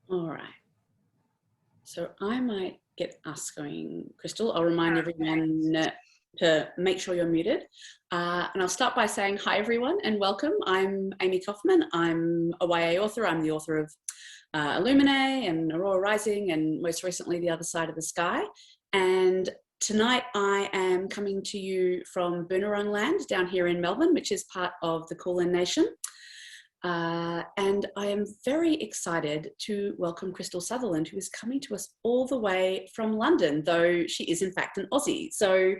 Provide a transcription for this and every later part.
All right. So I might get us going, Krystal. I'll remind everyone to make sure you're muted. And I'll start by saying hi, everyone, and welcome. I'm Amie Kaufman. I'm a YA author. I'm the author of Illuminae and Aurora Rising, and most recently, The Other Side of the Sky. And tonight I am coming to you from Boonwurrung Land down here in Melbourne, which is part of the Kulin Nation. And I am very excited to welcome Krystal Sutherland, who is coming to us all the way from London, though she is in fact an Aussie. So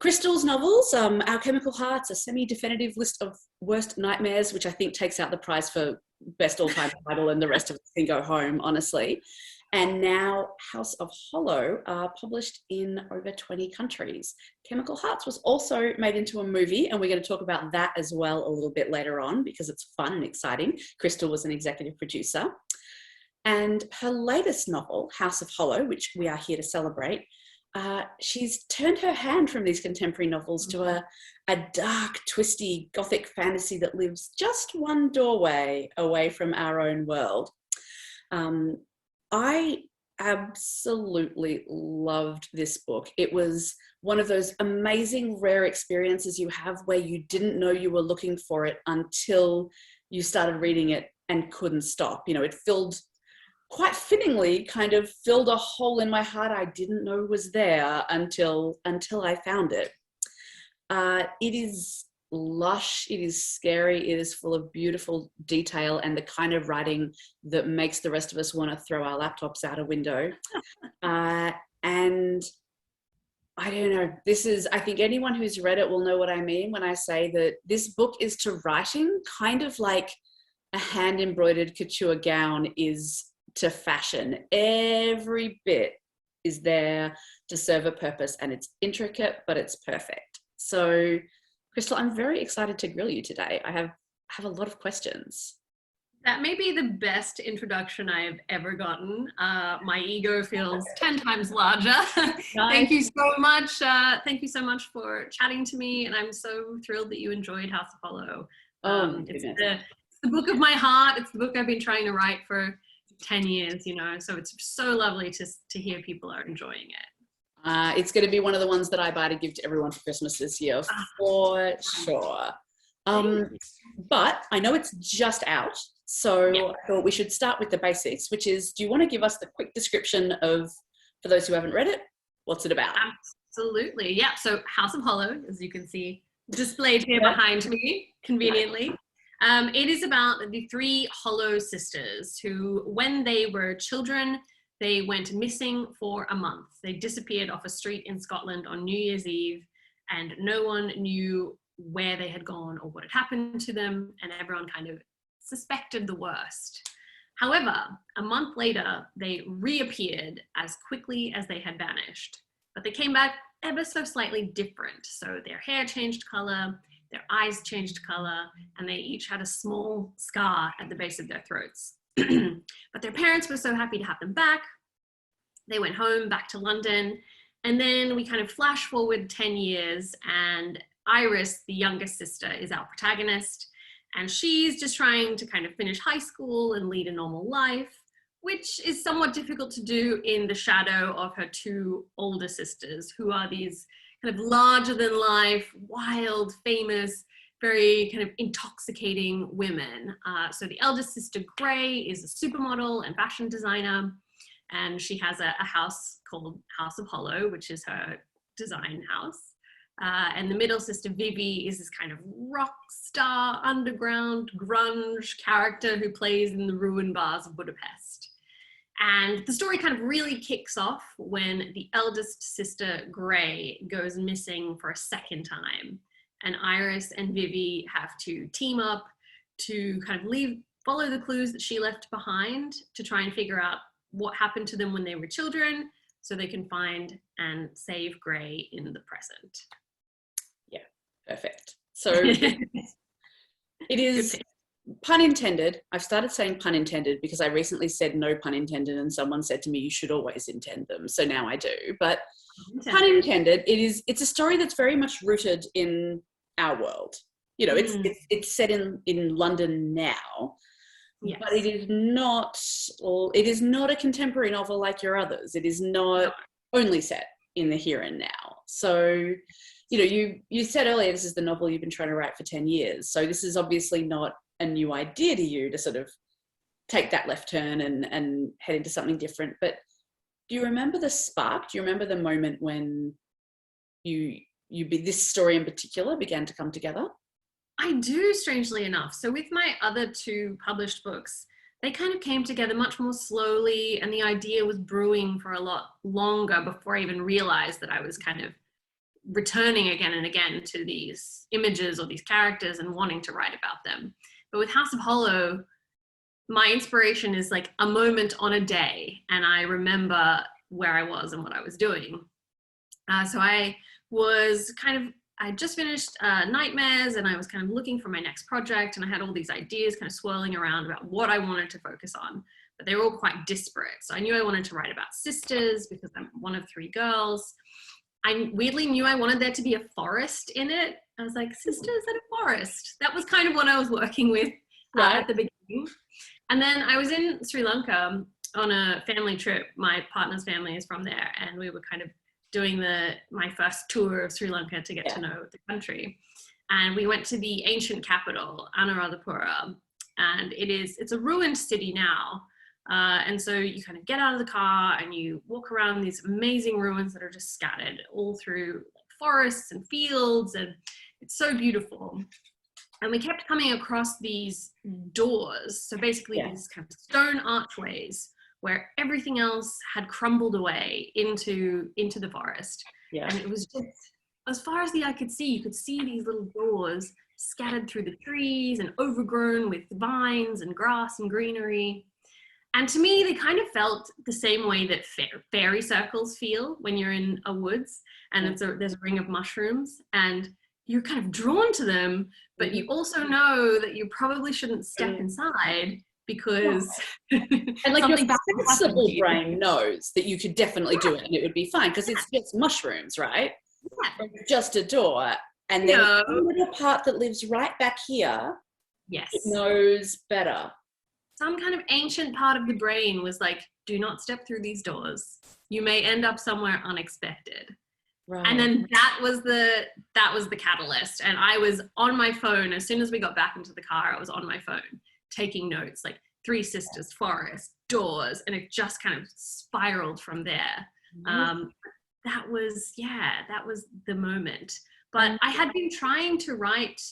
Krystal's novels, Our Chemical Hearts, a semi-definitive list of worst nightmares, which I think takes out the prize for best all-time title, and the rest of us can go home, honestly. And now House of Hollow are published in over 20 countries. Chemical Hearts was also made into a movie, and we're going to talk about that as well a little bit later on because it's fun and exciting. Krystal was an executive producer. And her latest novel, House of Hollow, which we are here to celebrate, she's turned her hand from these contemporary novels to a dark, twisty, gothic fantasy that lives just one doorway away from our own world. I absolutely loved this book. It was one of those amazing, rare experiences you have where you didn't know you were looking for it until you started reading it and couldn't stop. You know, it quite fittingly kind of filled a hole in my heart I didn't know was there until I found it. It is lush, it is scary, it is full of beautiful detail and the kind of writing that makes the rest of us want to throw our laptops out a window. And I don't know, I think anyone who's read it will know what I mean when I say that this book is to writing kind of like a hand-embroidered couture gown is to fashion. Every bit is there to serve a purpose, and it's intricate, but it's perfect. So Krystal, I'm very excited to grill you today. I have a lot of questions. That may be the best introduction I have ever gotten. My ego feels 10 times larger. Nice. Thank you so much. Thank you so much for chatting to me. And I'm so thrilled that you enjoyed House of Hollow. It's the book of my heart. It's the book I've been trying to write for 10 years, you know, so it's so lovely to hear people are enjoying it. It's going to be one of the ones that I buy to give to everyone for Christmas this year, for sure. But I know it's just out, so yeah. I thought we should start with the basics, which is, do you want to give us the quick description of, for those who haven't read it, what's it about? Absolutely, yeah. So House of Hollow, as you can see, displayed here behind me, conveniently. It is about the three Hollow sisters who, when they were children, they went missing for a month. They disappeared off a street in Scotland on New Year's Eve, and no one knew where they had gone or what had happened to them, and everyone kind of suspected the worst. However, a month later, they reappeared as quickly as they had vanished, but they came back ever so slightly different. So their hair changed color, their eyes changed color, and they each had a small scar at the base of their throats. But their parents were so happy to have them back. They went home, back to London, and then we kind of flash forward 10 years, and Iris, the youngest sister, is our protagonist, and she's just trying to kind of finish high school and lead a normal life, which is somewhat difficult to do in the shadow of her two older sisters, who are these kind of larger than life, wild, famous, very kind of intoxicating women. So the eldest sister, Gray, is a supermodel and fashion designer, and she has a house called House of Hollow, which is her design house. And the middle sister, Vivi, is this kind of rock star, underground, grunge character who plays in the ruined bars of Budapest. And the story kind of really kicks off when the eldest sister, Gray, goes missing for a second time. And Iris and Vivi have to team up to kind of follow the clues that she left behind to try and figure out what happened to them when they were children, so they can find and save Gray in the present. Yeah, perfect. So it is, pun intended. I've started saying pun intended because I recently said no pun intended, and someone said to me, you should always intend them. So now I do, but pun intended, it's a story that's very much rooted in our world. You know, it's set in London now, Yes. But it is not, a contemporary novel like your others. It is not only set in the here and now. So, you said earlier, this is the novel you've been trying to write for 10 years. So this is obviously not a new idea to you to sort of take that left turn and head into something different. But do you remember the spark? Do you remember the moment when this story in particular began to come together? I do, strangely enough. So with my other 2 published books, they kind of came together much more slowly, and the idea was brewing for a lot longer before I even realized that I was kind of returning again and again to these images or these characters and wanting to write about them. But with House of Hollow, my inspiration is like a moment on a day, and I remember where I was and what I was doing. So I just finished Nightmares, and I was kind of looking for my next project, and I had all these ideas kind of swirling around about what I wanted to focus on, but they were all quite disparate. So I knew I wanted to write about sisters because I'm one of 3 girls. I weirdly knew I wanted there to be a forest in it. I was like, sisters in a forest. That was kind of what I was working with at the beginning. And then I was in Sri Lanka on a family trip. My partner's family is from there, and we were kind of doing my first tour of Sri Lanka to get to know the country. And we went to the ancient capital, Anuradhapura, and it's a ruined city now. And so you kind of get out of the car and you walk around these amazing ruins that are just scattered all through forests and fields, and it's so beautiful. And we kept coming across these doors, so basically these kind of stone archways where everything else had crumbled away into the forest. Yeah. And it was just, as far as the eye could see, you could see these little doors scattered through the trees and overgrown with vines and grass and greenery. And to me, they kind of felt the same way that fairy circles feel when you're in a woods and there's a ring of mushrooms, and you're kind of drawn to them, but you also know that you probably shouldn't step inside because and like your sensible brain knows that you could definitely do it and it would be fine because it's just mushrooms, right? Yeah. It's just a door, and then the little part that lives right back here, it knows better. Some kind of ancient part of the brain was like, do not step through these doors. You may end up somewhere unexpected. Right. And then that was the catalyst. And I was on my phone. As soon as we got back into the car, I was on my phone taking notes, like 3 sisters, forest, doors, and it just kind of spiraled from there. That was the moment. But I had been trying to write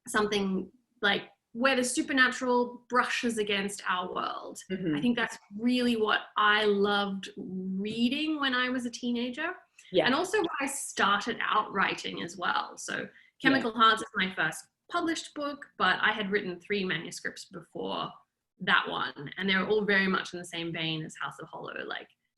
something like where the supernatural brushes against our world. I think that's really what I loved reading when I was a teenager. Yeah. And also when I started out writing as well. So Chemical Hearts is my first published book, but I had written 3 manuscripts before that one, and they were all very much in the same vein as House of Hollow.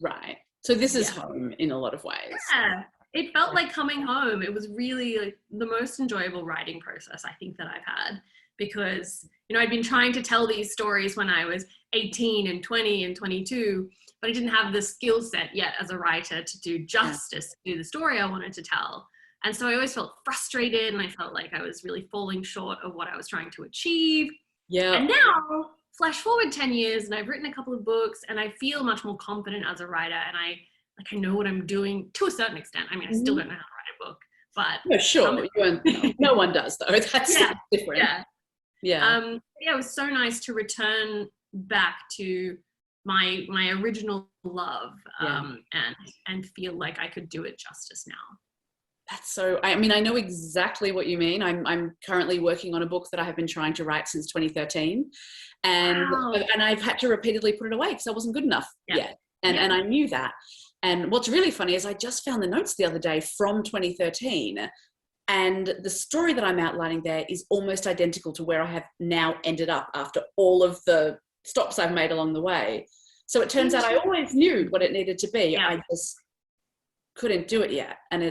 Right. So this is home in a lot of ways. Yeah. It felt like coming home. It was really the most enjoyable writing process I think that I've had, because, I'd been trying to tell these stories when I was 18 and 20 and 22, but I didn't have the skill set yet as a writer to do justice to the story I wanted to tell. And so I always felt frustrated, and I felt like I was really falling short of what I was trying to achieve. Yeah. And now, flash forward 10 years, and I've written a couple of books, and I feel much more confident as a writer, and I know what I'm doing to a certain extent. I mean, I still don't know how to write a book, but no, sure, no one does though. That's different. Yeah. It was so nice to return back to my original love, and feel like I could do it justice now. That's so, I mean, I know exactly what you mean. I'm currently working on a book that I have been trying to write since 2013, and I've had to repeatedly put it away because I wasn't good enough yet, and I knew that. And what's really funny is I just found the notes the other day from 2013, and the story that I'm outlining there is almost identical to where I have now ended up after all of the stops I've made along the way. So it turns out I always knew what it needed to be. I just couldn't do it yet. And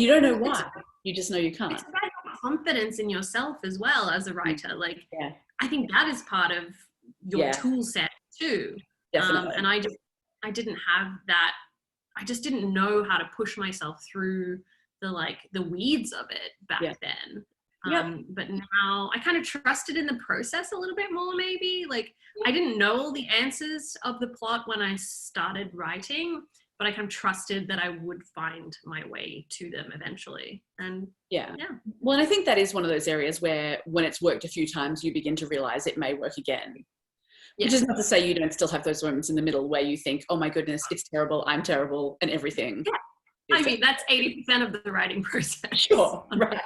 you don't know why. You just know you can't. It's about confidence in yourself as well as a writer. I think that is part of your tool set too. Definitely. And I didn't have that. I just didn't know how to push myself through the weeds of it back then. But now I kind of trusted in the process a little bit more, maybe. Like, I didn't know all the answers of the plot when I started writing, but I kind of trusted that I would find my way to them eventually. And yeah. Well, and I think that is one of those areas where when it's worked a few times, you begin to realize it may work again. Which is not to say you don't still have those moments in the middle where you think, oh my goodness, it's terrible, I'm terrible, and everything. Yeah. I mean, that's 80% of the writing process. Sure, right.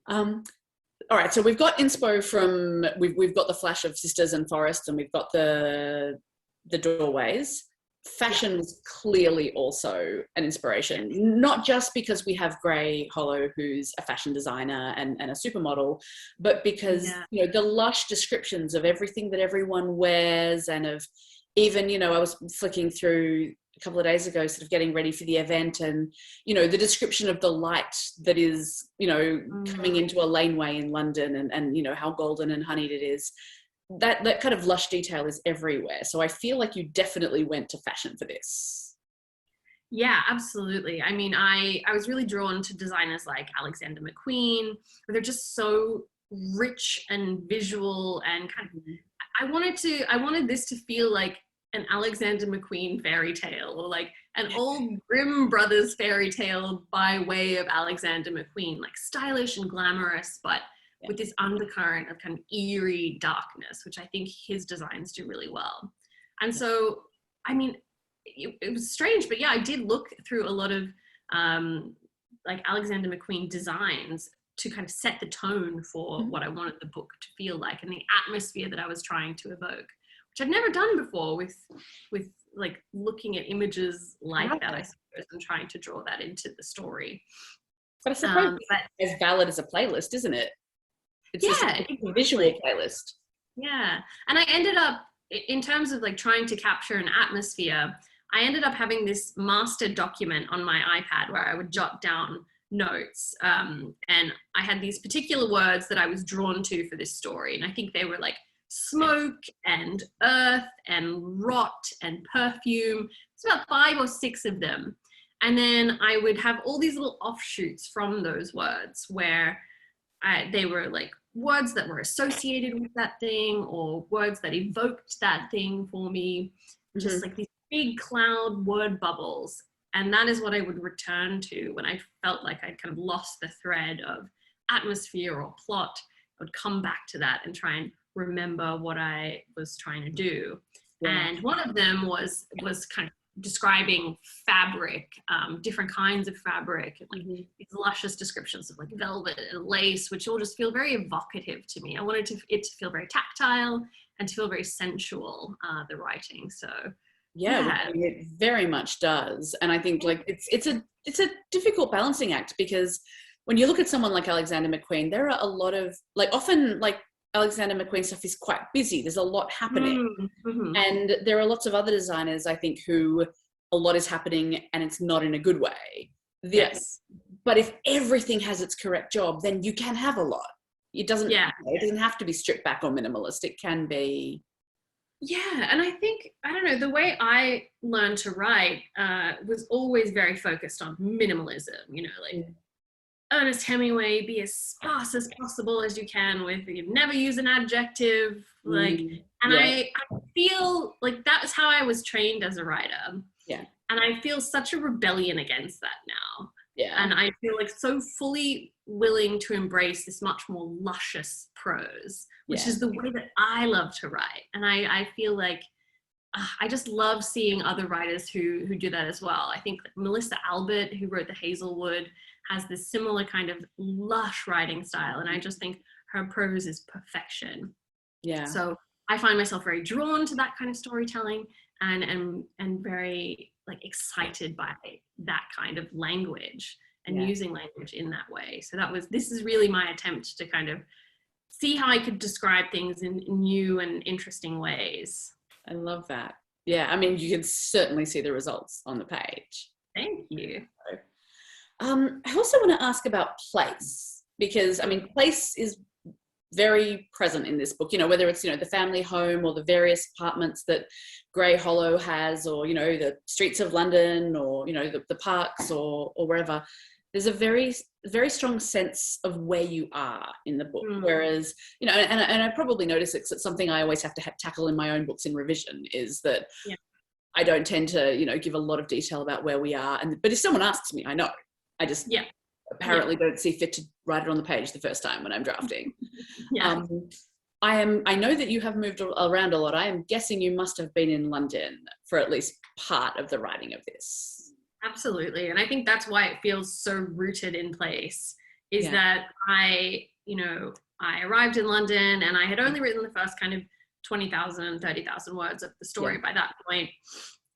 All right, so we've got inspo from, we've got the flash of sisters and forests, and we've got the doorways. Fashion was clearly also an inspiration, not just because we have Gray Hollow, who's a fashion designer and a supermodel, but because you know, the lush descriptions of everything that everyone wears, and of even, you know, I was flicking through a couple of days ago, sort of getting ready for the event, and you know, the description of the light that is, you know, coming into a laneway in London, and you know, how golden and honeyed it is. That kind of lush detail is everywhere. So I feel like you definitely went to fashion for this. Yeah, absolutely. I mean, I was really drawn to designers like Alexander McQueen, where they're just so rich and visual, and kind of, I wanted this to feel like an Alexander McQueen fairy tale, or like an old Grimm Brothers fairy tale by way of Alexander McQueen, like stylish and glamorous, but with this undercurrent of kind of eerie darkness, which I think his designs do really well. And so, I mean, it was strange, but yeah, I did look through a lot of like Alexander McQueen designs to kind of set the tone for what I wanted the book to feel like, and the atmosphere that I was trying to evoke, which I've never done before with like looking at images like that, I suppose, and trying to draw that into the story. But I suppose it's as valid as a playlist, isn't it? It's a visual playlist. Yeah. And I ended up, in terms of like trying to capture an atmosphere, I ended up having this master document on my iPad where I would jot down notes. And I had these particular words that I was drawn to for this story. And I think they were like smoke and earth and rot and perfume. It's about 5 or 6 of them. And then I would have all these little offshoots from those words where they were like words that were associated with that thing, or words that evoked that thing for me, just like these big cloud word bubbles. And that is what I would return to when I felt like I'd kind of lost the thread of atmosphere or plot. I would come back to that and try and remember what I was trying to do. And one of them was kind of describing fabric, different kinds of fabric, like these luscious descriptions of like velvet and lace, which all just feel very evocative to me. I wanted it to feel very tactile and to feel very sensual, the writing. So I mean, it very much does. And I think like it's a difficult balancing act, because when you look at someone like Alexander McQueen, there are a lot of like, often like Alexander McQueen stuff is quite busy. There's a lot happening. And there are lots of other designers, I think, who a lot is happening and it's not in a good way. But if everything has its correct job, then you can have a lot. It doesn't have to be stripped back or minimalist. It can be. Yeah, and I think, I don't know, the way I learned to write was always very focused on minimalism, you know, like Ernest Hemingway, be as sparse as possible as you can with, you never use an adjective, like, and I feel like that's how I was trained as a writer. And I feel such a rebellion against that now. And I feel like so fully willing to embrace this much more luscious prose, which is the way that I love to write. And I feel like I just love seeing other writers who do that as well. I think Melissa Albert, who wrote The Hazelwood, has this similar kind of lush writing style. And I just think her prose is perfection. So I find myself very drawn to that kind of storytelling, and very like excited by that kind of language and using language in that way. So this is really my attempt to kind of see how I could describe things in new and interesting ways. I love that. Yeah, I mean, you can certainly see the results on the page. Thank you. I also want to ask about place, because I mean, place is very present in this book, you know, whether it's, you know, the family home or the various apartments that Gray Hollow has, or, you know, the streets of London, or, you know, the parks or wherever. There's a very very strong sense of where you are in the book. Mm. Whereas, you know, and I probably notice it's something I always have to tackle in my own books in revision, is that I don't tend to, you know, give a lot of detail about where we are. But if someone asks me, I know. I just apparently don't see fit to write it on the page the first time when I'm drafting. I know that you have moved around a lot. I am guessing you must have been in London for at least part of the writing of this. Absolutely. And I think that's why it feels so rooted in place, is that I arrived in London and I had only written the first kind of 20,000, 30,000 words of the story by that point.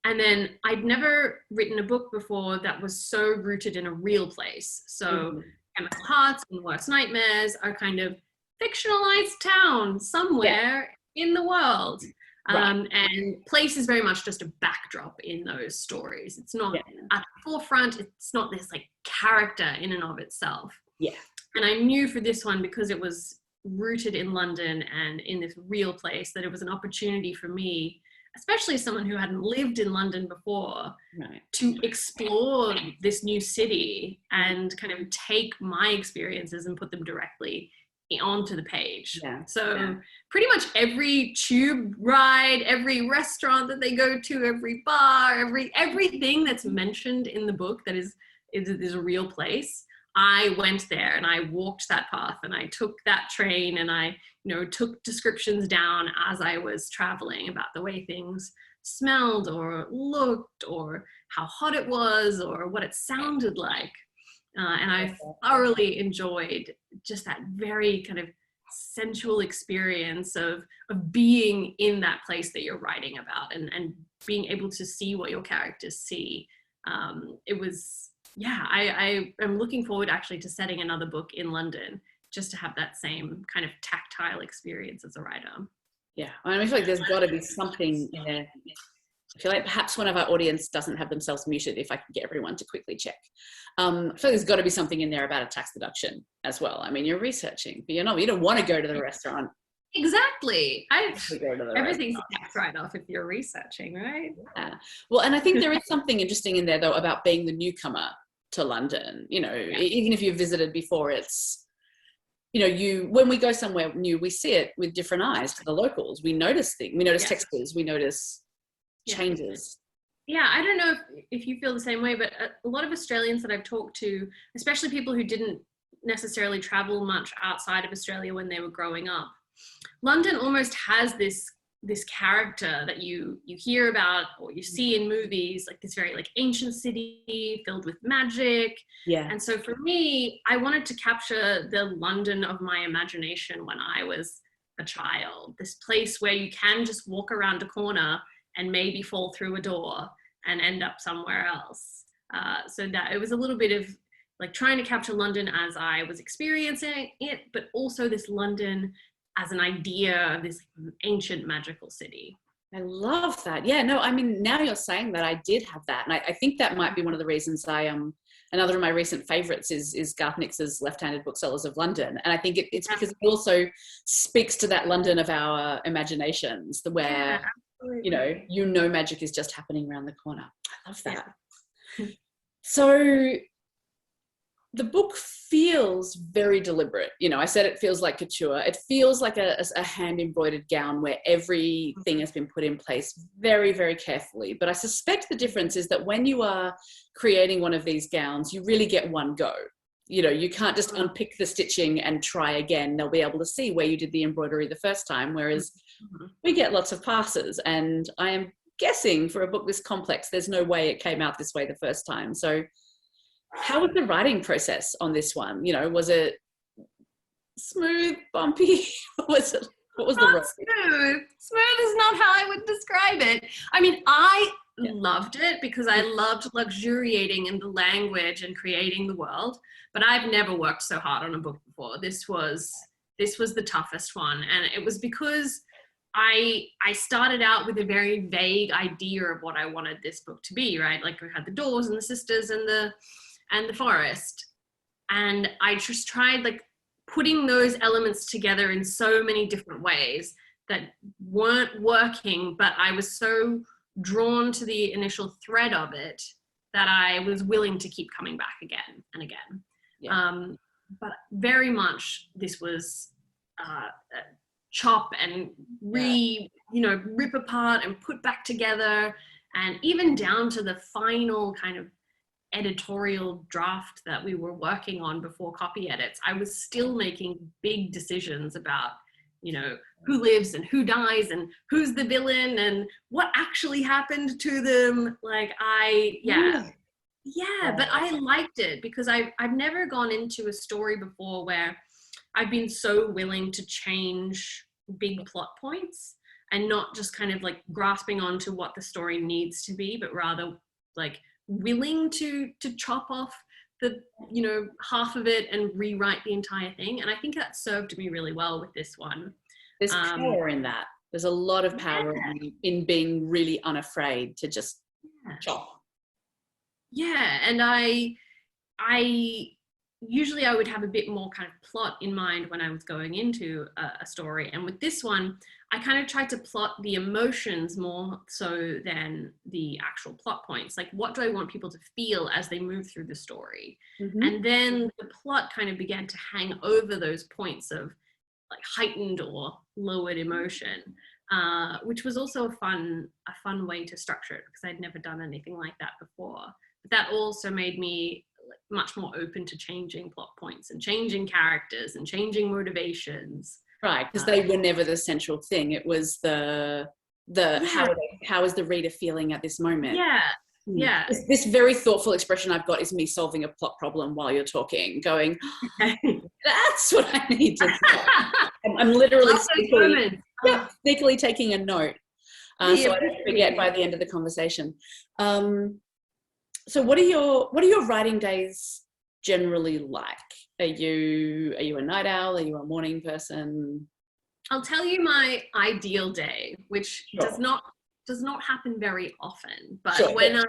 And then I'd never written a book before that was so rooted in a real place. So Chemical Hearts and Worst Nightmares are kind of fictionalized town somewhere in the world. And place is very much just a backdrop in those stories. It's not at the forefront. It's not this like character in and of itself. And I knew for this one, because it was rooted in London and in this real place, that it was an opportunity for me, especially as someone who hadn't lived in London before, to explore this new city and kind of take my experiences and put them directly onto the page. Pretty much every tube ride, every restaurant that they go to, every bar, everything that's mentioned in the book that is a real place, I went there and I walked that path and I took that train and I, you know, took descriptions down as I was traveling about the way things smelled or looked or how hot it was or what it sounded like. And I thoroughly enjoyed just that very kind of sensual experience of being in that place that you're writing about and being able to see what your characters see. It was, I am looking forward actually to setting another book in London just to have that same kind of tactile experience as a writer. Yeah, I mean, I feel like there's got to be something in there. I feel like perhaps one of our audience doesn't have themselves muted, if I can get everyone to quickly check. I feel like there's got to be something in there about a tax deduction as well. I mean, you're researching, but you don't want to go to the restaurant. Exactly. Everything's a tax write-off if you're researching, right? Yeah. Well, and I think there is something interesting in there, though, about being the newcomer to London. You know, even if you've visited before, it's, you know, when we go somewhere new, we see it with different eyes to the locals. We notice things, we notice textures, we notice changes. I don't know if you feel the same way, but a lot of Australians that I've talked to, especially people who didn't necessarily travel much outside of Australia when they were growing up, London almost has this character that you hear about or you see in movies, like this very like ancient city filled with magic. And so for me, I wanted to capture the London of my imagination when I was a child, this place where you can just walk around a corner and maybe fall through a door and end up somewhere else. So that it was a little bit of like trying to capture London as I was experiencing it, but also this London as an idea of this ancient magical city. I love that. Yeah, no, I mean, now you're saying that, I did have that. And I think that might be one of the reasons another of my recent favorites is Garth Nix's Left-Handed Booksellers of London. And I think it's because it also speaks to that London of our imaginations, where you know magic is just happening around the corner. I love that. So the book feels very deliberate. You know, I said it feels like couture. It feels like a hand-embroidered gown where everything has been put in place very, very carefully. But I suspect the difference is that when you are creating one of these gowns, you really get one go. You know, you can't just unpick the stitching and try again. They'll be able to see where you did the embroidery the first time, whereas we get lots of passes. And I am guessing for a book this complex, there's no way it came out this way the first time. So how was the writing process on this one? You know, was it smooth, bumpy? What was the road? Smooth. Smooth is not how I would describe it. I mean, I loved it because I loved luxuriating in the language and creating the world, but I've never worked so hard on a book before. This was the toughest one, and it was because I started out with a very vague idea of what I wanted this book to be, right? Like we had the doors and the sisters and the forest, and I just tried like putting those elements together in so many different ways that weren't working, but I was so drawn to the initial thread of it that I was willing to keep coming back again and again. Yeah. But very much this was chop and rip apart and put back together, and even down to the final kind of editorial draft that we were working on before copy edits, I was still making big decisions about, who lives and who dies and who's the villain and what actually happened to them. Like but I liked it because I've never gone into a story before where I've been so willing to change big plot points and not just kind of like grasping onto what the story needs to be, but rather like willing to chop off the half of it and rewrite the entire thing. And I think that served me really well with this one. There's power in that. There's a lot of power in being really unafraid to just chop. Yeah, and I usually I would have a bit more kind of plot in mind when I was going into a story, and with this one I kind of tried to plot the emotions more so than the actual plot points. Like, what do I want people to feel as they move through the story? And then the plot kind of began to hang over those points of like heightened or lowered emotion, which was also a fun way to structure it, because I'd never done anything like that before. But that also made me much more open to changing plot points and changing characters and changing motivations. Right, because they were never the central thing. It was the how is the reader feeling at this moment? Yeah. This very thoughtful expression I've got is me solving a plot problem while you're talking, going, that's what I need to say. I'm literally sneakily taking a note, so I don't forget by the end of the conversation. So what are your writing days generally like? Are you a night owl? Are you a morning person? I'll tell you my ideal day, which does not happen very often. But when I'm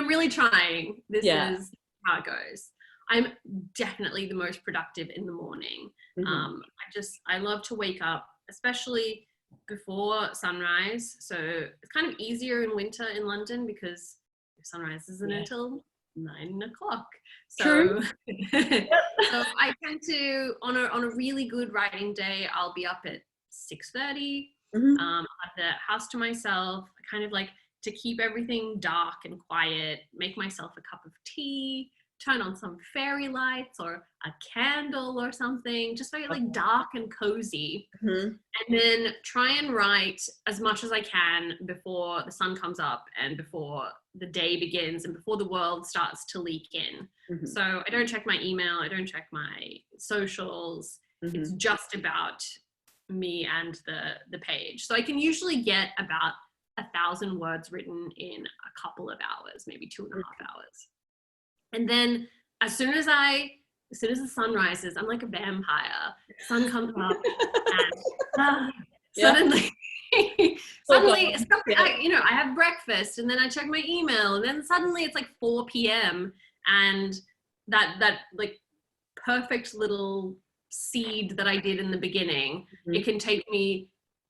really trying, this is how it goes. I'm definitely the most productive in the morning. I love to wake up, especially before sunrise. So it's kind of easier in winter in London because sunrise isn't until 9 o'clock. So, so I tend to, on a really good writing day, I'll be up at 6:30. I'll have the house to myself. I kind of like to keep everything dark and quiet, make myself a cup of tea, turn on some fairy lights or a candle or something, just very like dark and cozy. And then try and write as much as I can before the sun comes up and before the day begins and before the world starts to leak in. So I don't check my email, I don't check my socials. It's just about me and the page. So I can usually get about 1,000 words written in a couple of hours, maybe 2.5 hours. And then as soon as the sun rises, I'm like a vampire. Sun comes up and suddenly I have breakfast and then I check my email and then suddenly it's like 4 p.m. and that like perfect little seed that I did in the beginning, it can take me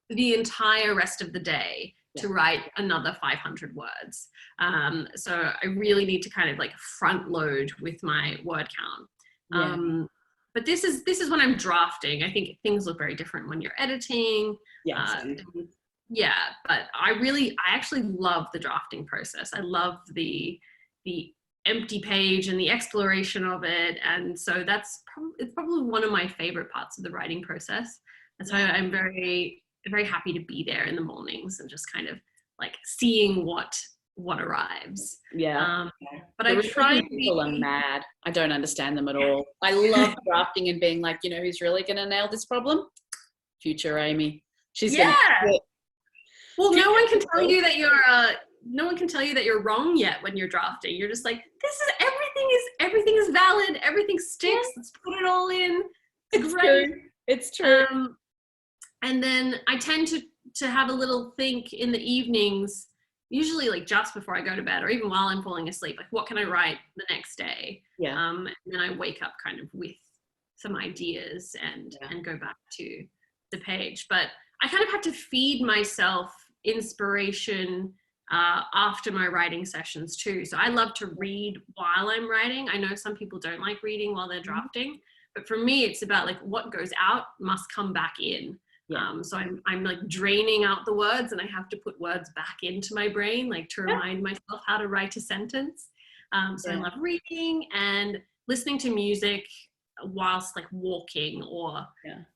the entire rest of the day to write another 500 words. So I really need to kind of like front load with my word count. But this is when I'm drafting. I think things look very different when you're editing. But I actually love the drafting process. I love the empty page and the exploration of it. And so it's probably one of my favorite parts of the writing process. And so I'm very, very happy to be there in the mornings and just kind of like seeing what arrives. But I try to people are mad. I don't understand them at all. I love drafting and being like, who's really going to nail this problem? Future Amie. She's going to. Well, no one can tell you that you're wrong yet when you're drafting. You're just like, everything is valid. Everything sticks. Let's put it all in. It's great. True. It's true. And then I tend to have a little think in the evenings, usually like just before I go to bed or even while I'm falling asleep, like what can I write the next day? And then I wake up kind of with some ideas and go back to the page. But I kind of have to feed myself inspiration after my writing sessions too. So I love to read while I'm writing. I know some people don't like reading while they're drafting, but for me, it's about like what goes out must come back in. Yeah. So I'm like draining out the words, and I have to put words back into my brain, like to remind myself how to write a sentence. So I love reading and listening to music whilst like walking, or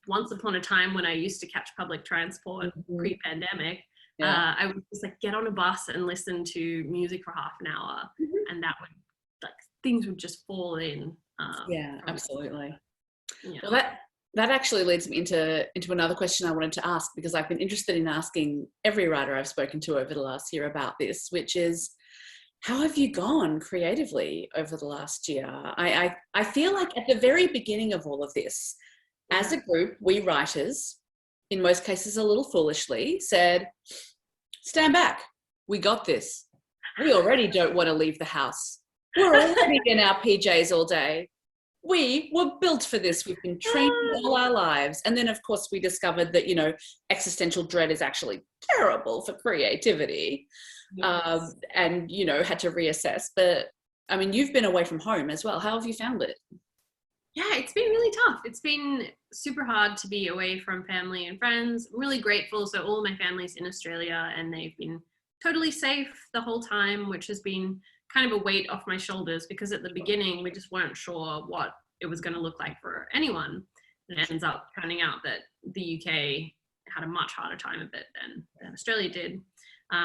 once upon a time when I used to catch public transport pre-pandemic, I would just like get on a bus and listen to music for half an hour, and that would, like, things would just fall in. Absolutely. Well, that actually leads me into another question I wanted to ask, because I've been interested in asking every writer I've spoken to over the last year about this, which is, how have you gone creatively over the last year? I feel like at the very beginning of all of this, as a group, we writers, in most cases a little foolishly, said, stand back, we got this. We already don't want to leave the house. We're already in our PJs all day. We were built for this. We've been trained all our lives. And then, of course, we discovered that, existential dread is actually terrible for creativity. And, had to reassess. But, I mean, you've been away from home as well. How have you found it? Yeah, it's been really tough. It's been super hard to be away from family and friends. I'm really grateful. So all my family's in Australia, and they've been totally safe the whole time, which has been kind of a weight off my shoulders, because at the beginning we just weren't sure what it was going to look like for anyone. And it ends up turning out that the UK had a much harder time of it than Australia did.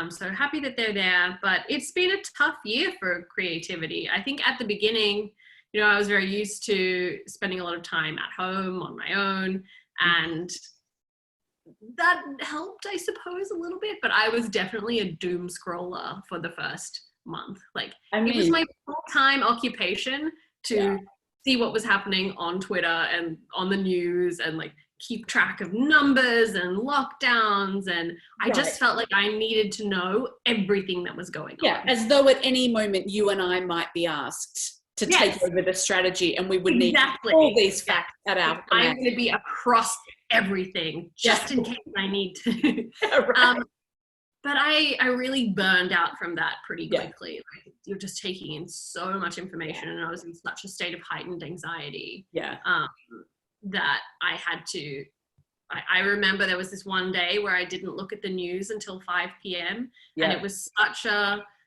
So happy that they're there, but it's been a tough year for creativity. I think at the beginning, I was very used to spending a lot of time at home on my own, and that helped, I suppose, a little bit, but I was definitely a doom scroller for the first month. It was my full-time occupation to see what was happening on Twitter and on the news, and like keep track of numbers and lockdowns, and I just felt like I needed to know everything that was going on. As though at any moment you and I might be asked to take over the strategy, and we would need all these facts at our command. I'm going to be across everything just in case I need to. But I really burned out from that pretty quickly. Like, you're just taking in so much information, and I was in such a state of heightened anxiety that I had to. I remember there was this one day where I didn't look at the news until 5 p.m. and it was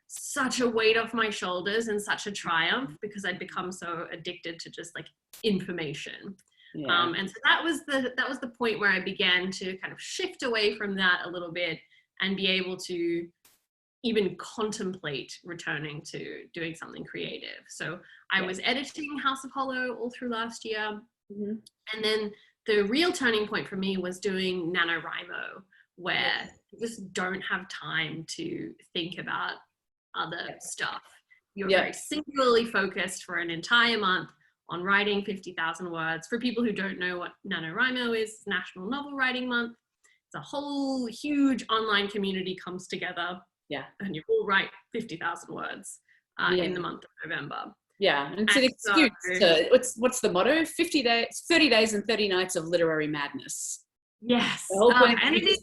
such a weight off my shoulders and such a triumph, because I'd become so addicted to just like information. And so that was the point where I began to kind of shift away from that a little bit and be able to even contemplate returning to doing something creative. So I was editing House of Hollow all through last year. And then the real turning point for me was doing NaNoWriMo, where you just don't have time to think about other stuff. You're very singularly focused for an entire month on writing 50,000 words. For people who don't know what NaNoWriMo is, National Novel Writing Month. It's a whole huge online community comes together. And you all write 50,000 words in the month of November. And it's an excuse to, what's the motto? 30 days and 30 nights of literary madness. Yes. The whole point is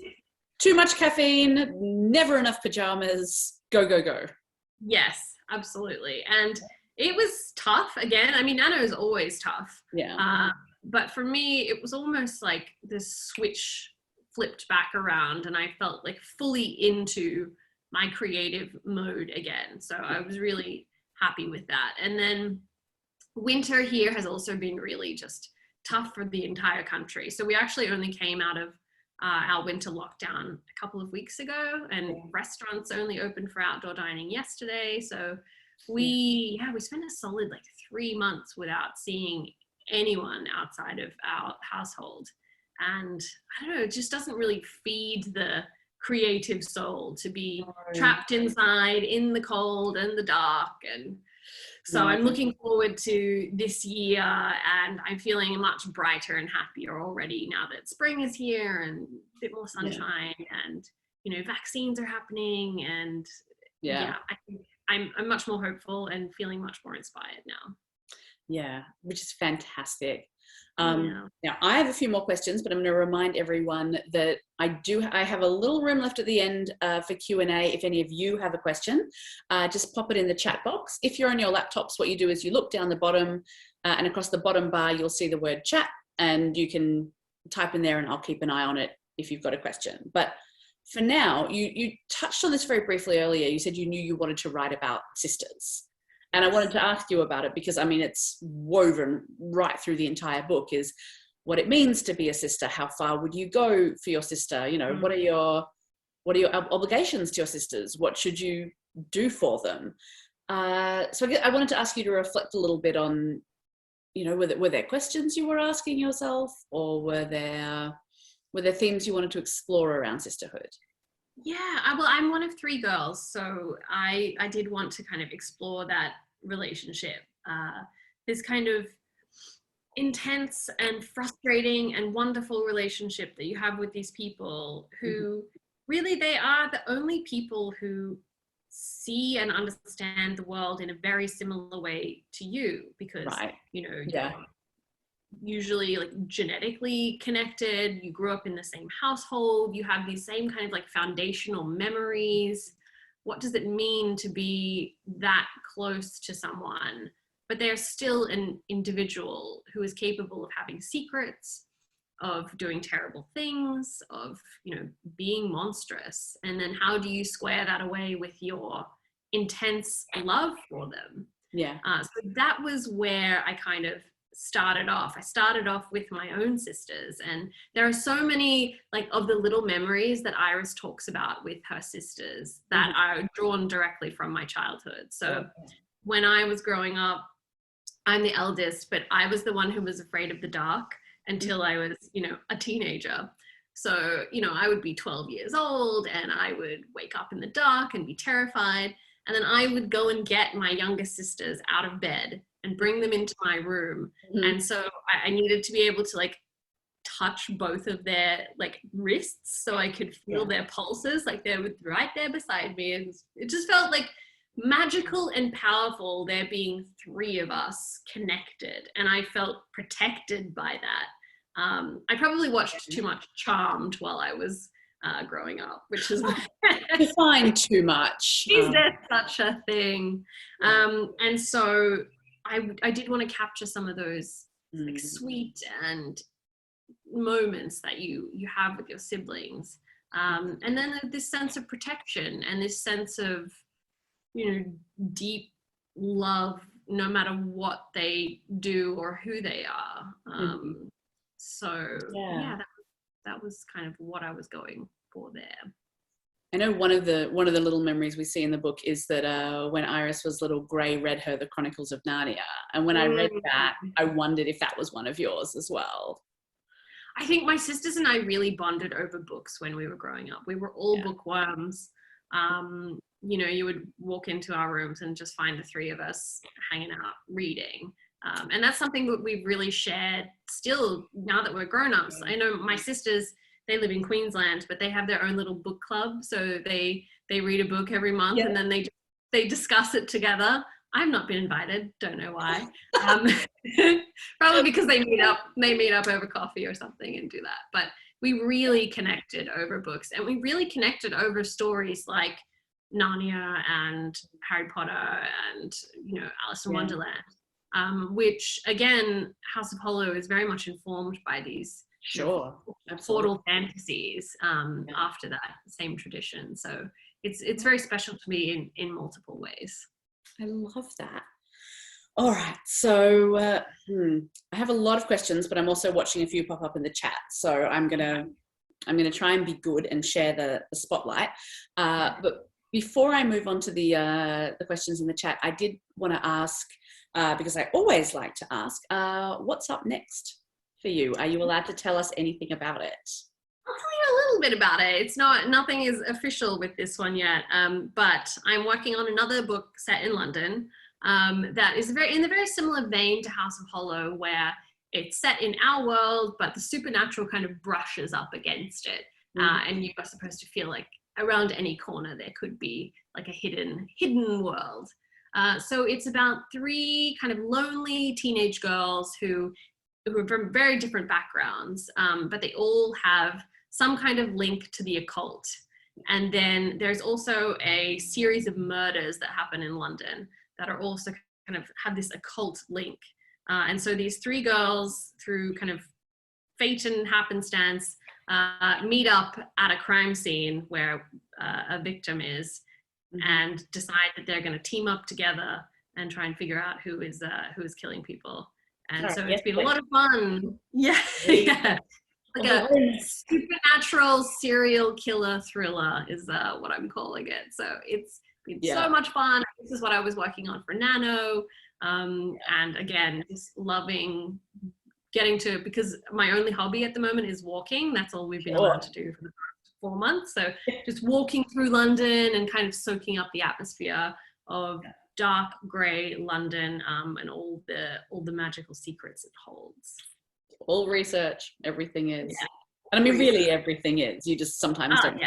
too much caffeine, never enough pajamas, go, go, go. Yes, absolutely. And it was tough. Again, I mean, Nano is always tough. But for me, it was almost like this switch flipped back around, and I felt like fully into my creative mode again. So I was really happy with that. And then winter here has also been really just tough for the entire country. So we actually only came out of our winter lockdown a couple of weeks ago, and restaurants only opened for outdoor dining yesterday. So we spent a solid 3 months without seeing anyone outside of our household. And I don't know, it just doesn't really feed the creative soul to be trapped inside in the cold and the dark. And so I'm looking forward to this year, and I'm feeling much brighter and happier already now that spring is here and a bit more sunshine, and vaccines are happening, and I think I'm much more hopeful and feeling much more inspired now. Which is fantastic. Now, I have a few more questions, but I'm going to remind everyone that I have a little room left at the end for Q&A. If any of you have a question, just pop it in the chat box. If you're on your laptops, what you do is you look down the bottom and across the bottom bar, you'll see the word chat, and you can type in there and I'll keep an eye on it if you've got a question. But for now, you touched on this very briefly earlier. You said you knew you wanted to write about sisters. And I wanted to ask you about it because, I mean, it's woven right through the entire book, is what it means to be a sister. How far would you go for your sister? You know, what are your obligations to your sisters? What should you do for them? So I wanted to ask you to reflect a little bit on, you know, were there questions you were asking yourself, or were there themes you wanted to explore around sisterhood? Yeah, well, I'm one of 3 girls, so I did want to kind of explore that relationship, this kind of intense and frustrating and wonderful relationship that you have with these people who really, they are the only people who see and understand the world in a very similar way to you, because you know, you're usually like genetically connected, you grew up in the same household, you have these same kind of like foundational memories. What does it mean to be that close to someone, but they're still an individual who is capable of having secrets, of doing terrible things, of, you know, being monstrous? And then how do you square that away with your intense love for them? So that was where I kind of started off. I started off with my own sisters, and there are so many like of the little memories that Iris talks about with her sisters that are drawn directly from my childhood. So when I was growing up, I'm the eldest, but I was the one who was afraid of the dark until I was, you know, a teenager. So, you know, I would be 12 years old and I would wake up in the dark and be terrified. And then I would go and get my younger sisters out of bed and bring them into my room. And so I needed to be able to like touch both of their like wrists so I could feel their pulses, like they were right there beside me. And it just felt like magical and powerful, there being 3 of us connected. And I felt protected by that. I probably watched too much Charmed while I was growing up, which is define too much. Is there such a thing? And so I did want to capture some of those like sweet and moments that you have with your siblings, and then this sense of protection and this sense of, you know, deep love no matter what they do or who they are. So that was kind of what I was going for there. I know one of the little memories we see in the book is that when Iris was little, Gray read her The Chronicles of Narnia. And when I read that, I wondered if that was one of yours as well. I think my sisters and I really bonded over books when we were growing up. We were all bookworms. You know, you would walk into our rooms and just find the 3 of us hanging out reading. And that's something that we've really shared still now that we're grown-ups. I know my sisters, they live in Queensland, but they have their own little book club. So they read a book every month and then they discuss it together. I've not been invited, don't know why. Probably because they meet up over coffee or something and do that. But we really connected over books, and we really connected over stories like Narnia and Harry Potter and, you know, Alice in Wonderland, which again, House of Hollow is very much informed by these portal fantasies after that same tradition. So it's very special to me in multiple ways. I love that. All right, so I have a lot of questions, but I'm also watching a few pop up in the chat. So I'm gonna try and be good and share the spotlight. But before I move on to the questions in the chat, I did want to ask, because I always like to ask, what's up next for you? Are you allowed to tell us anything about it? I'll tell you a little bit about it. Nothing is official with this one yet, but I'm working on another book set in London that is in a very similar vein to House of Hollow, where it's set in our world, but the supernatural kind of brushes up against it, and you are supposed to feel like around any corner there could be like a hidden world. So it's about 3 kind of lonely teenage girls who who are from very different backgrounds, but they all have some kind of link to the occult. And then there's also a series of murders that happen in London that are also kind of have this occult link. And so these three girls, through kind of fate and happenstance, meet up at a crime scene where a victim is, and decide that they're going to team up together and try and figure out who is killing people. And so it's been a lot of fun. Yeah, yeah. Like a supernatural serial killer thriller is what I'm calling it. So it's been so much fun. This is what I was working on for Nano. And again, just loving getting to, because my only hobby at the moment is walking. That's all we've been allowed to do for the past 4 months. So just walking through London and kind of soaking up the atmosphere of dark grey London, and all the magical secrets it holds. All research, everything is. Yeah. And I mean, really everything is. You just sometimes don't.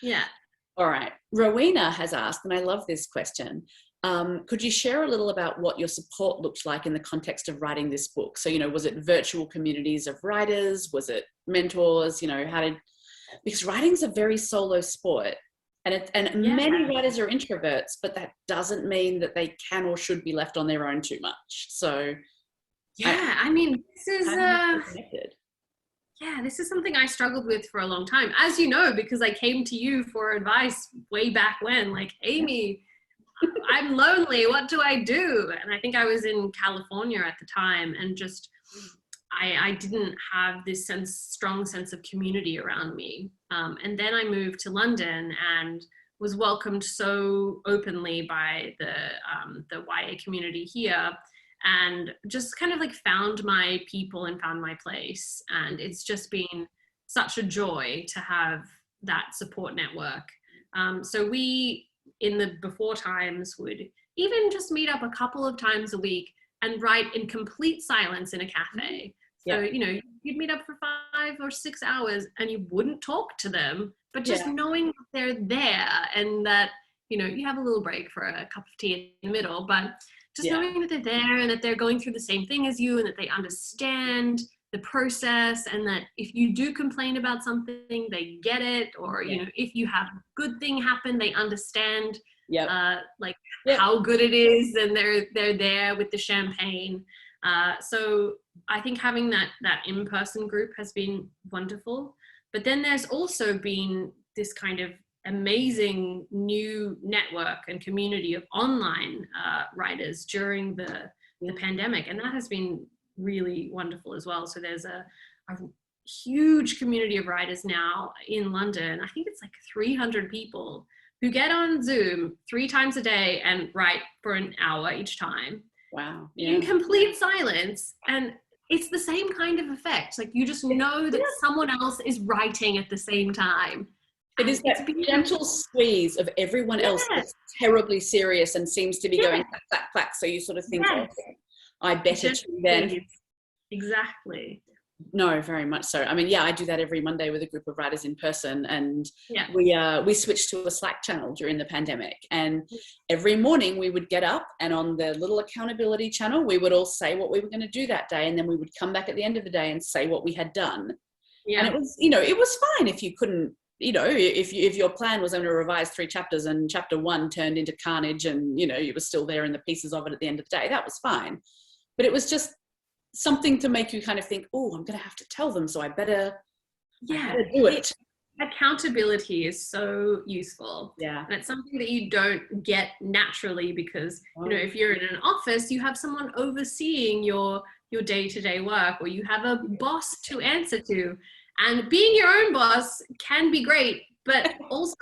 Yeah. All right. Rowena has asked, and I love this question, could you share a little about what your support looked like in the context of writing this book? So, was it virtual communities of writers? Was it mentors? Because writing's a very solo sport. And many writers are introverts, but that doesn't mean that they can or should be left on their own too much. So I mean, this is something I struggled with for a long time, as you know, because I came to you for advice way back when, like, Amie, I'm lonely, what do I do? And I think I was in California at the time, and just I didn't have this strong sense of community around me. And then I moved to London and was welcomed so openly by the YA community here, and just kind of like found my people and found my place. And it's just been such a joy to have that support network. So we, in the before times, would even just meet up a couple of times a week and write in complete silence in a cafe. So, you'd meet up for 5 or 6 hours and you wouldn't talk to them, but just knowing that they're there, and that, you have a little break for a cup of tea in the middle, but just knowing that they're there and that they're going through the same thing as you, and that they understand the process, and that if you do complain about something, they get it, or, if you have a good thing happen, they understand how good it is, and they're there with the champagne. So I think having that in-person group has been wonderful. But then there's also been this kind of amazing new network and community of online writers during the pandemic, and that has been really wonderful as well. So there's a huge community of writers now in London. I think it's like 300 people who get on Zoom 3 times a day and write for an hour each time. Wow. In complete silence. And it's the same kind of effect. Like, you just know that someone else is writing at the same time. It is that gentle squeeze of everyone else that's terribly serious and seems to be going clack, clack, clack. So you sort of think, I better tune then. Exactly. No, very much so. I mean, I do that every Monday with a group of writers in person, and we switched to a Slack channel during the pandemic, and every morning we would get up, and on the little accountability channel, we would all say what we were going to do that day, and then we would come back at the end of the day and say what we had done. And it was, it was fine if you couldn't, if your plan was only to revise 3 chapters and chapter 1 turned into carnage, and, you were still there in the pieces of it at the end of the day, that was fine. But it was just something to make you kind of think, oh, I'm going to have to tell them, so I better do it. Accountability is so useful. Yeah. And it's something that you don't get naturally, because, if you're in an office, you have someone overseeing your day-to-day work, or you have a boss to answer to. And being your own boss can be great, but also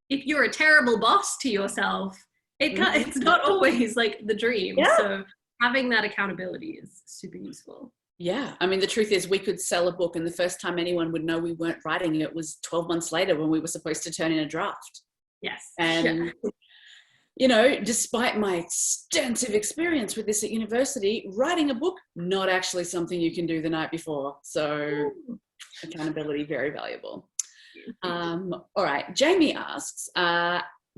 if you're a terrible boss to yourself, it's not always like the dream. Yeah. So having that accountability is super useful. Yeah. I mean, the truth is we could sell a book, and the first time anyone would know we weren't writing it was 12 months later when we were supposed to turn in a draft. Yes. And, despite my extensive experience with this at university, writing a book, not actually something you can do the night before. So accountability, very valuable. All right. Jamie asks,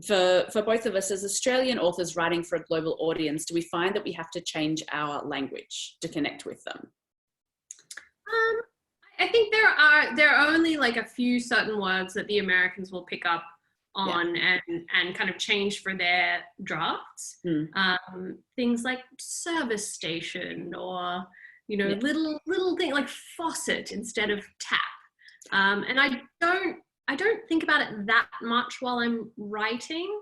for both of us as Australian authors writing for a global audience, do we find that we have to change our language to connect with them? are only like a few certain words that the Americans will pick up on and kind of change for their drafts. Things like service station, or little thing like faucet instead of tap. And I don't think about it that much while I'm writing,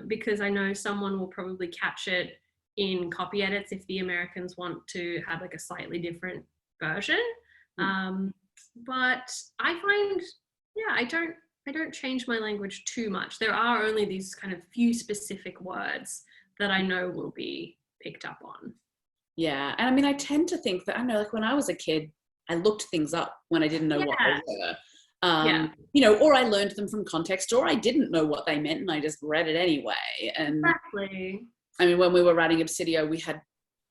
because I know someone will probably catch it in copy edits if the Americans want to have like a slightly different version. But I find, I don't change my language too much. There are only these kind of few specific words that I know will be picked up on. Yeah, and I mean, I tend to think that, I know, like when I was a kid, I looked things up when I didn't know what they were. Or I learned them from context, or I didn't know what they meant and I just read it anyway. And exactly. I mean, when we were writing Obsidio, we had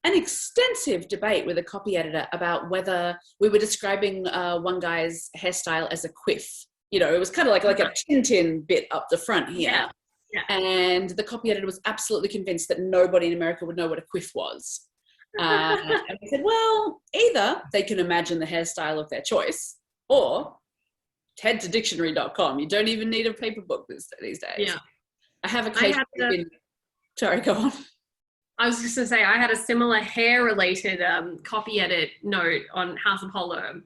an extensive debate with a copy editor about whether we were describing one guy's hairstyle as a quiff. It was kind of like a Tintin bit up the front here. Yeah. And the copy editor was absolutely convinced that nobody in America would know what a quiff was. And we said, well, either they can imagine the hairstyle of their choice, or head to dictionary.com. You don't even need a paper book these days. Yeah. I have occasionally sorry, go on. I was just going to say, I had a similar hair-related copy edit note on House of Hollow,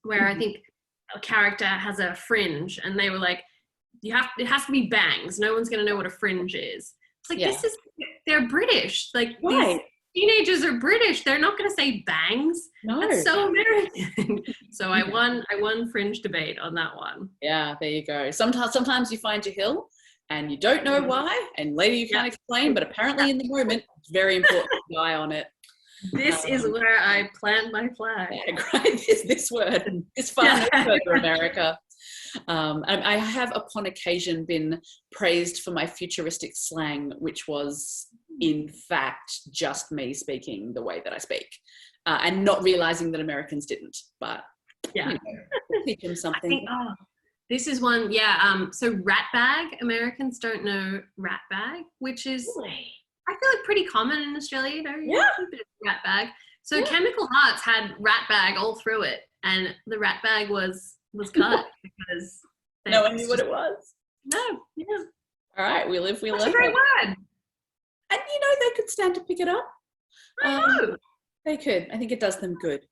where I think a character has a fringe, and they were like, it has to be bangs. No one's going to know what a fringe is. It's like, they're British. Like, these teenagers are British. They're not going to say bangs. No. That's so American. So I won fringe debate on that one. Yeah, there you go. Sometimes you find your hill, and you don't know why, and later you can't explain, but apparently in the moment, it's very important to die on it. This is where I plant my flag. Yeah, great. This word is far no further, America. I have upon occasion been praised for my futuristic slang, which was in fact just me speaking the way that I speak, and not realizing that Americans didn't, but we'll teach them something. This is one, so rat bag, Americans don't know rat bag, which is, I feel like pretty common in Australia, rat bag. So Chemical Hearts had rat bag all through it, and the rat bag was cut because no one knew what it was. No, All right, we live, we learn. That's a great word. And they could stand to pick it up. I know. They could. I think it does them good.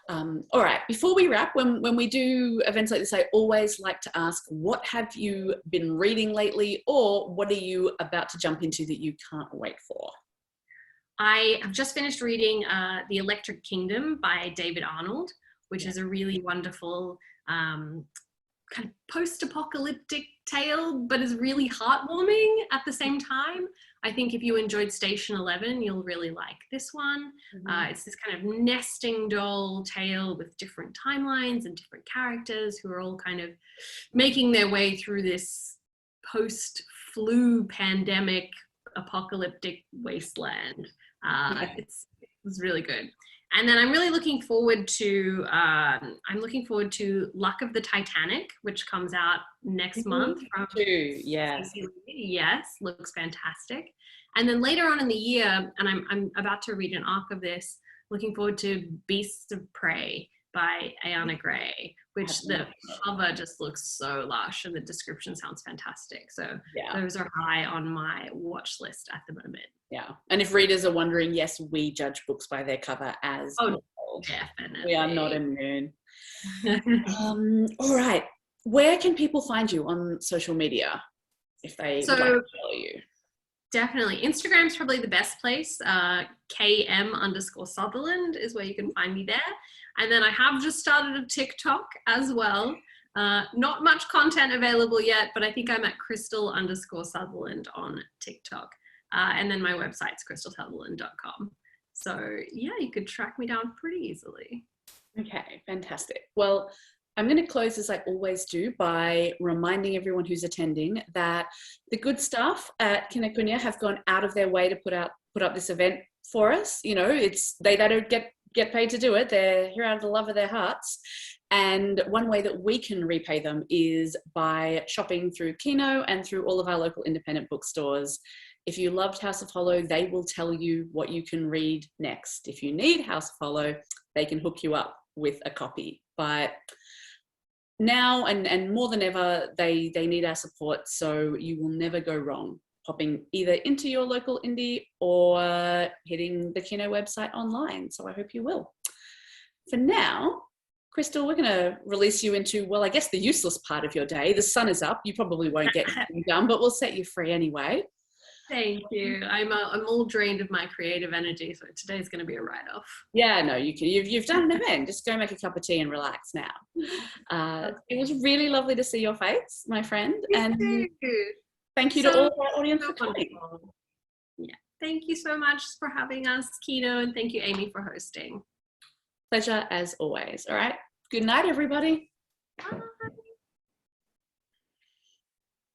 All right, before we wrap, when we do events like this, I always like to ask, what have you been reading lately, or what are you about to jump into that you can't wait for? I have just finished reading The Electric Kingdom by David Arnold, which is a really wonderful kind of post-apocalyptic tale, but is really heartwarming at the same time. I think if you enjoyed Station 11, you'll really like this one. It's this kind of nesting doll tale with different timelines and different characters who are all kind of making their way through this post-flu pandemic apocalyptic wasteland. It's really good. And then I'm really looking forward to Luck of the Titanic, which comes out next month. Yes, looks fantastic. And then later on in the year, and I'm about to read an arc of this, looking forward to Beasts of Prey by Ayana Gray, which the cover just looks so lush and the description sounds fantastic. So those are high on my watch list at the moment. Yeah. And if readers are wondering, yes, we judge books by their cover as well. Definitely. We are not immune. All right. Where can people find you on social media if they would like to follow you? Definitely. Instagram's probably the best place. KM_Sutherland is where you can find me there. And then I have just started a TikTok as well. Not much content available yet, but I think I'm at Krystal_Sutherland on TikTok. And then my website's krystalsutherland.com. So you could track me down pretty easily. Okay, fantastic. Well, I'm going to close, as I always do, by reminding everyone who's attending that the good staff at Kinekunya have gone out of their way to put up this event for us. It's they don't get paid to do it. They're here out of the love of their hearts. And one way that we can repay them is by shopping through Kino and through all of our local independent bookstores. If you loved House of Hollow, they will tell you what you can read next. If you need House of Hollow, they can hook you up with a copy. But now and more than ever, they need our support, so you will never go wrong popping either into your local indie or hitting the Kino website online. So I hope you will. For now, Krystal, we're going to release you into, well, I guess the useless part of your day. The sun is up. You probably won't get anything done, but we'll set you free anyway. Thank you. I'm all drained of my creative energy, so today's going to be a write-off. Yeah, no, you've done an event. Just go make a cup of tea and relax now. It was really lovely to see your face, my friend. And thank you to all our audience for coming. Yeah, thank you so much for having us, Kino, and thank you, Amie, for hosting. Pleasure as always. All right. Good night, everybody. Bye.